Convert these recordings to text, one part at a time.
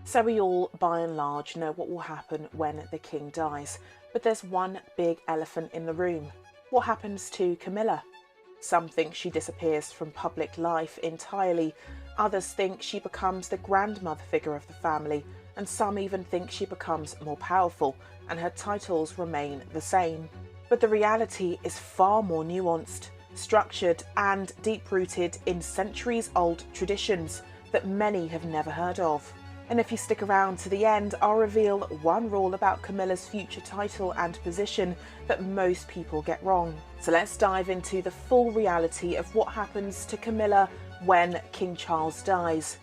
So we all, by and large, know what will happen when the king dies. But there's one big elephant in the room. What happens to Camilla? Some think she disappears from public life entirely. Others think she becomes the grandmother figure of the family. And some even think she becomes more powerful and her titles remain the same. But the reality is far more nuanced, structured and deep-rooted in centuries-old traditions that many have never heard of. And if you stick around to the end, I'll reveal one rule about Camilla's future title and position that most people get wrong. So let's dive into the full reality of what happens to Camilla when King Charles dies.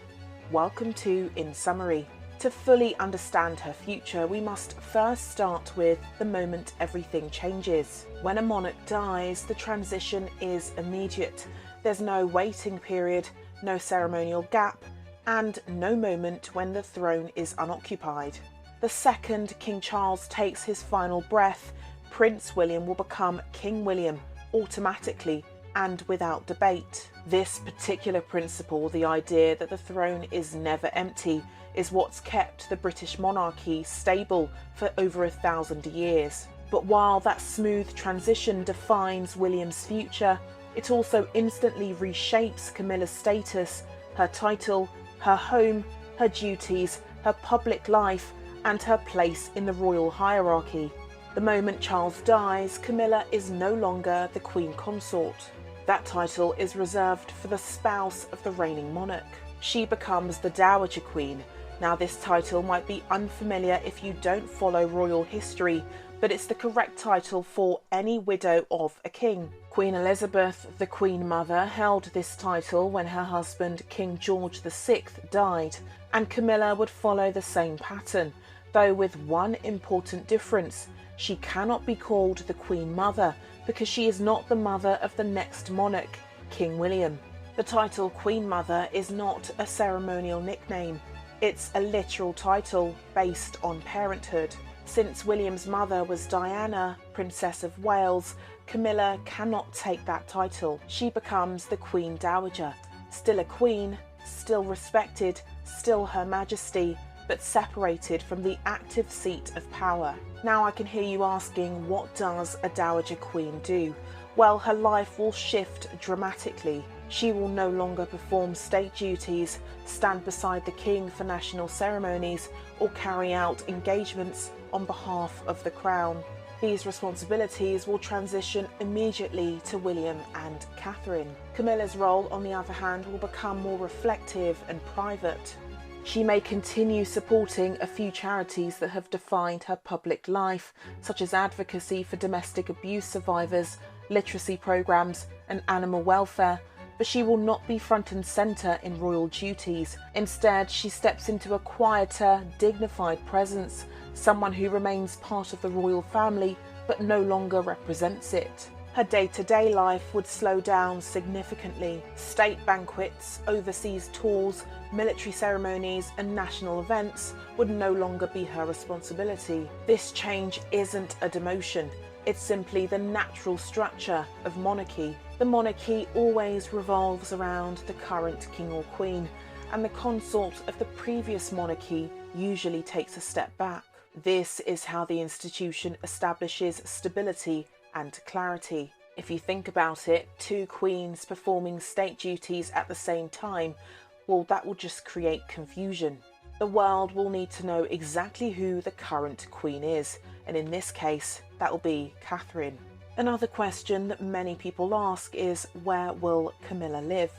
Welcome to In Summary. To fully understand her future, we must first start with the moment everything changes. When a monarch dies, the transition is immediate. There's no waiting period, no ceremonial gap, and no moment when the throne is unoccupied. The second King Charles takes his final breath, Prince William will become King William automatically and without debate. This particular principle, the idea that the throne is never empty, is what's kept the British monarchy stable for over 1,000 years. But while that smooth transition defines William's future, it also instantly reshapes Camilla's status, her title, her home, her duties, her public life, and her place in the royal hierarchy. The moment Charles dies, Camilla is no longer the Queen Consort. That title is reserved for the spouse of the reigning monarch. She becomes the Dowager Queen. Now, this title might be unfamiliar if you don't follow royal history, but it's the correct title for any widow of a king. Queen Elizabeth, the Queen Mother, held this title when her husband King George VI died, and Camilla would follow the same pattern, though with one important difference. She cannot be called the Queen Mother because she is not the mother of the next monarch, King William. The title Queen Mother is not a ceremonial nickname. It's a literal title based on parenthood. Since William's mother was Diana, Princess of Wales, Camilla cannot take that title. She becomes the Queen Dowager, still a queen, still respected, still Her Majesty, but separated from the active seat of power. Now I can hear you asking, what does a Dowager Queen do? Well, her life will shift dramatically. She will no longer perform state duties, stand beside the king for national ceremonies, or carry out engagements on behalf of the crown. These responsibilities will transition immediately to William and Catherine. Camilla's role, on the other hand, will become more reflective and private. She may continue supporting a few charities that have defined her public life, such as advocacy for domestic abuse survivors, literacy programs, and animal welfare, but she will not be front and centre in royal duties. Instead, she steps into a quieter, dignified presence, someone who remains part of the royal family but no longer represents it. Her day-to-day life would slow down significantly. State banquets, overseas tours, military ceremonies and national events would no longer be her responsibility. This change isn't a demotion. It's simply the natural structure of monarchy. The monarchy always revolves around the current king or queen, and the consort of the previous monarchy usually takes a step back. This is how the institution establishes stability and clarity. If you think about it, two queens performing state duties at the same time, well, that will just create confusion. The world will need to know exactly who the current queen is, and in this case, that will be Catherine. Another question that many people ask is, where will Camilla live?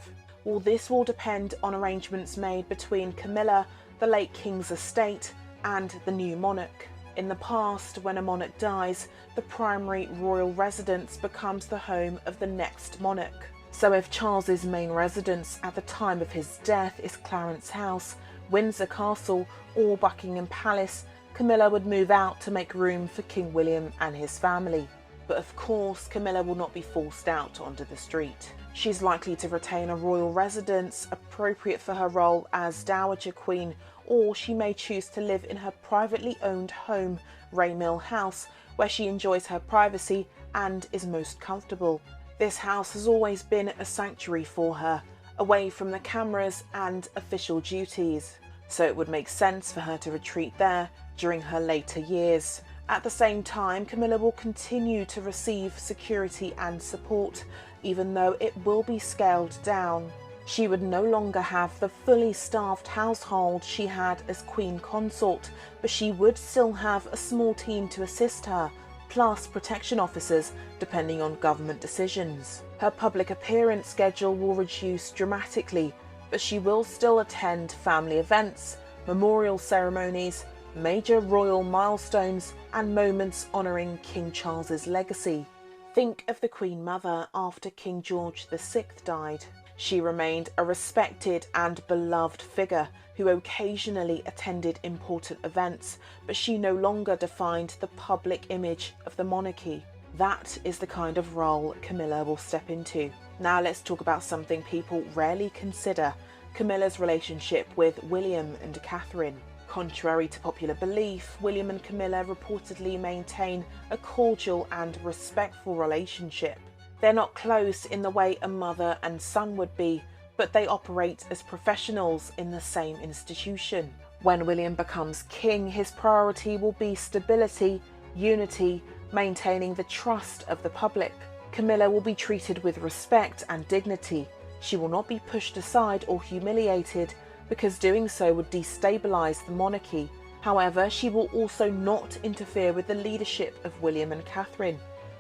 Well, this will depend on arrangements made between Camilla, the late king's estate, and the new monarch. In the past, when a monarch dies, the primary royal residence becomes the home of the next monarch. So if Charles's main residence at the time of his death is Clarence House, Windsor Castle, or Buckingham Palace, Camilla would move out to make room for King William and his family. But of course, Camilla will not be forced out onto the street. She's likely to retain a royal residence appropriate for her role as Dowager Queen, or she may choose to live in her privately owned home, Raymill House, where she enjoys her privacy and is most comfortable. This house has always been a sanctuary for her, away from the cameras and official duties. so it would make sense for her to retreat there during her later years. At the same time, Camilla will continue to receive security and support, even though it will be scaled down. She would no longer have the fully staffed household she had as Queen Consort, but she would still have a small team to assist her, plus protection officers depending on government decisions. Her public appearance schedule will reduce dramatically, but she will still attend family events, memorial ceremonies, major royal milestones, and moments honouring King Charles's legacy. Think of the Queen Mother after King George VI died. She remained a respected and beloved figure who occasionally attended important events, but she no longer defined the public image of the monarchy. That is the kind of role Camilla will step into. Now let's talk about something people rarely consider: Camilla's relationship with William and Catherine. Contrary to popular belief, William and Camilla reportedly maintain a cordial and respectful relationship. They're not close in the way a mother and son would be, but they operate as professionals in the same institution. When William becomes king, his priority will be stability, unity, maintaining the trust of the public. Camilla will be treated with respect and dignity. She will not be pushed aside or humiliated, because doing so would destabilise the monarchy. However, she will also not interfere with the leadership of William and Catherine.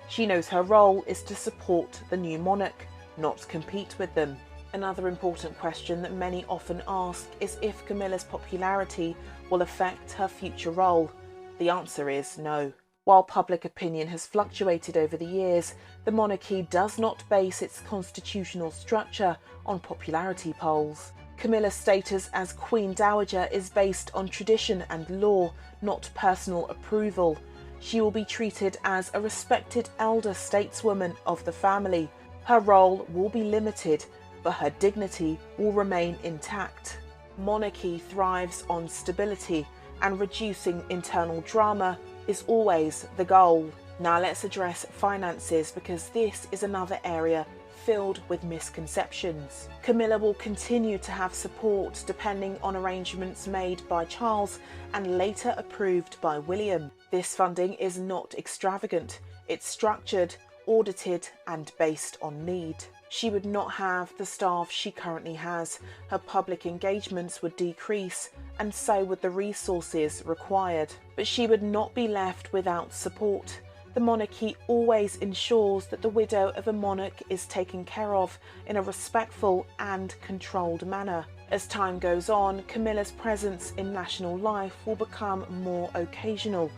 She knows her role is to support the new monarch, not compete with them. Another important question that many often ask is if Camilla's popularity will affect her future role. The answer is no. While public opinion has fluctuated over the years, the monarchy does not base its constitutional structure on popularity polls. Camilla's status as Queen Dowager is based on tradition and law, not personal approval. She will be treated as a respected elder stateswoman of the family. Her role will be limited, but her dignity will remain intact. Monarchy thrives on stability, and reducing internal drama is always the goal. Now let's address finances, because this is another area filled with misconceptions. Camilla will continue to have support depending on arrangements made by Charles and later approved by William. This funding is not extravagant. It's structured, audited, and based on need. She would not have the staff she currently has. Her public engagements would decrease, and so would the resources required. But she would not be left without support. The monarchy always ensures that the widow of a monarch is taken care of in a respectful and controlled manner. As time goes on, Camilla's presence in national life will become more occasional,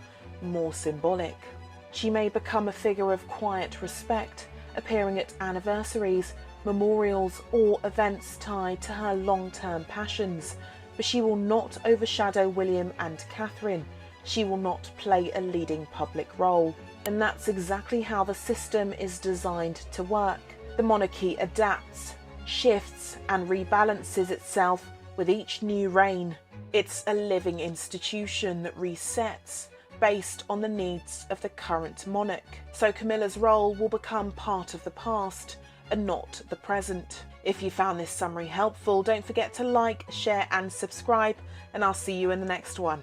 more symbolic. She may become a figure of quiet respect, appearing at anniversaries, memorials, or events tied to her long-term passions, but she will not overshadow William and Catherine. She will not play a leading public role. And that's exactly how the system is designed to work. The monarchy adapts, shifts, and rebalances itself with each new reign. It's a living institution that resets based on the needs of the current monarch. So Camilla's role will become part of the past and not the present. If you found this summary helpful, don't forget to like, share, and subscribe, and I'll see you in the next one.